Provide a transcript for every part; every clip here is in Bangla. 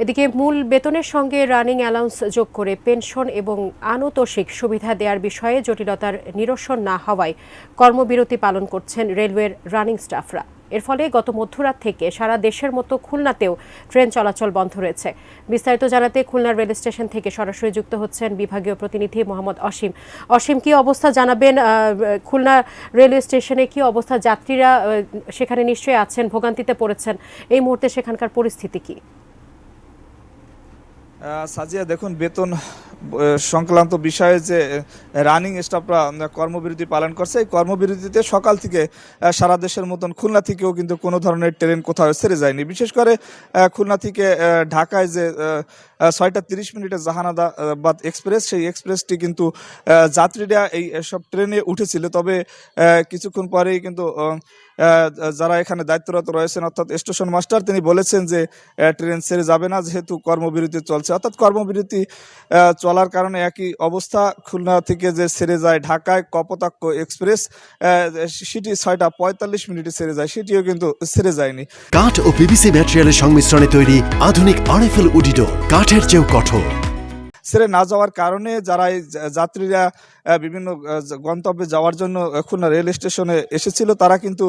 এদিকে মূল বেতনের সঙ্গে রানিং অ্যালাউন্স যোগ করে পেনশন এবং আনুতোষিক সুবিধা দেওয়ার বিষয়ে জটিলতার নিরসন না হওয়ায় কর্মবিরতি পালন করছেন রেলওয়ের রানিং স্টাফরা। এর ফলে গত মধ্যরাত থেকে সারা দেশের মতো খুলনাতেও ট্রেন চলাচল বন্ধ রয়েছে। বিস্তারিত জানাতে খুলনা রেল স্টেশন থেকে সরাসরি যুক্ত হচ্ছেন বিভাগীয় প্রতিনিধি মোহাম্মদ অসীম। অসীম, কি অবস্থা জানাবেন? খুলনা রেলওয়ে স্টেশনে কি অবস্থা? যাত্রীরা সেখানে নিশ্চয়ই আছেন, ভোগান্তিতে পড়েছেন। এই মুহূর্তে সেখানকার পরিস্থিতি কি? সাজিয়া, দেখুন, বেতন সংক্রান্ত বিষয়ে যে রানিং স্টাফরা কর্মবিরতি পালন করছে, এই কর্মবিরতিতে সকাল থেকে সারা দেশের মতন খুলনা থেকেও কিন্তু কোনো ধরনের ট্রেন কোথাও ছেড়ে যায়নি। বিশেষ করে খুলনা থেকে ঢাকায় যে 6টা 30 জাহানাবাদ এক্সপ্রেস, সেই এক্সপ্রেসটি কিন্তু যাত্রীরা এই সব ট্রেনে উঠেছিল। তবে কিছুক্ষণ পরেই কিন্তু যারা এখানে দায়িত্বরত রয়েছেন, অর্থাৎ স্টেশন মাস্টার, তিনি বলেছেন যে ট্রেন ছেড়ে যাবে না, যেহেতু কর্মবিরতি চলছে। অর্থাৎ কর্মবিরতি চলার কারণে একই অবস্থা খুলনা থেকে যে ছেড়ে যায় ঢাকায় কপোতাক্ষ এক্সপ্রেস, সেটি 6টা 45 ছেড়ে যায়, সেটিও কিন্তু ছেড়ে যায়নি। কাঠ ও পিভিসি ম্যাটেরিয়ালের সংমিশ্রণে তৈরি আধুনিক আরএফএল উডিডোর, কাঠের চেয়েও কঠোর। ছেড়ে না যাওয়ার কারণে যারা এই যাত্রীরা বিভিন্ন গন্তব্যে যাওয়ার জন্য খুলনা রেল স্টেশনে এসেছিল, তারা কিন্তু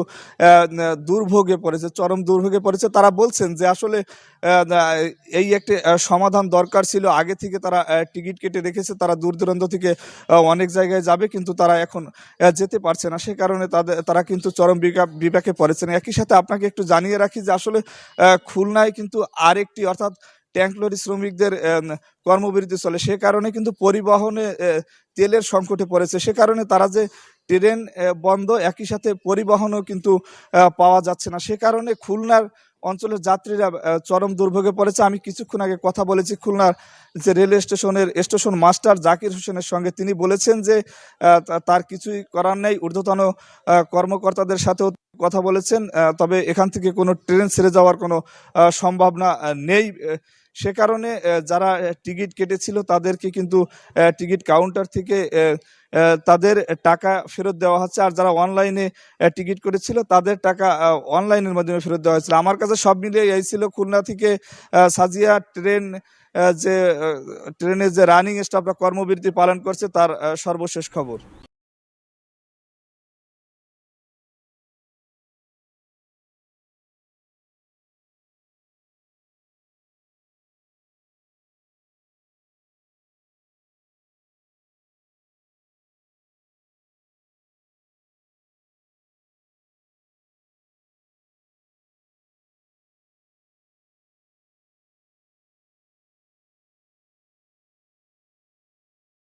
দুর্ভোগে পড়েছে, চরম দুর্ভোগে পড়েছে। তারা বলছেন যে আসলে এই একটি সমাধান দরকার ছিল। আগে থেকে তারা টিকিট কেটে রেখেছে, তারা দূর দূরান্ত থেকে অনেক জায়গায় যাবে, কিন্তু তারা এখন যেতে পারছে না। সে কারণে তারা কিন্তু চরম বিপাকে পড়েছেন। একই সাথে আপনাকে একটু জানিয়ে রাখি যে আসলে খুলনায় কিন্তু আরেকটি, অর্থাৎ ট্যাঙ্ক লরি শ্রমিকদের কর্মবিরতি চলে। সে কারণে কিন্তু পরিবহনে তেলের সংকটে পড়েছে। সে কারণে তারা যে ট্রেন বন্ধ, একই সাথে পরিবহনও কিন্তু পাওয়া যাচ্ছে না। সে কারণে খুলনার অঞ্চলের যাত্রীরা চরম দুর্ভোগে পড়েছে। আমি কিছুক্ষণ আগে কথা বলেছি খুলনার যে রেলওয়ে স্টেশনের স্টেশন মাস্টার জাকির হোসেনের সঙ্গে। তিনি বলেছেন যে তার কিছুই করার নেই। ঊর্ধ্বতন কর্মকর্তাদের সাথেও কথা বলেছেন, তবে এখান থেকে কোনো ট্রেন ছেড়ে যাওয়ার কোনো সম্ভাবনা নেই। সে কারণে যারা টিকিট কেটেছিল তাদেরকে কিন্তু টিকিট কাউন্টার থেকে তাদের টাকা ফেরত দেওয়া হচ্ছে, আর যারা অনলাইনে টিকিট করেছিল তাদের টাকা অনলাইনের মাধ্যমে ফেরত দেওয়া হয়েছিল। আমার কাছে সব মিলিয়ে এই ছিল খুলনা থেকে সাজিয়া ট্রেনে যে রানিং স্টাফরা কর্মবিরতি পালন করছে তার সর্বশেষ খবর।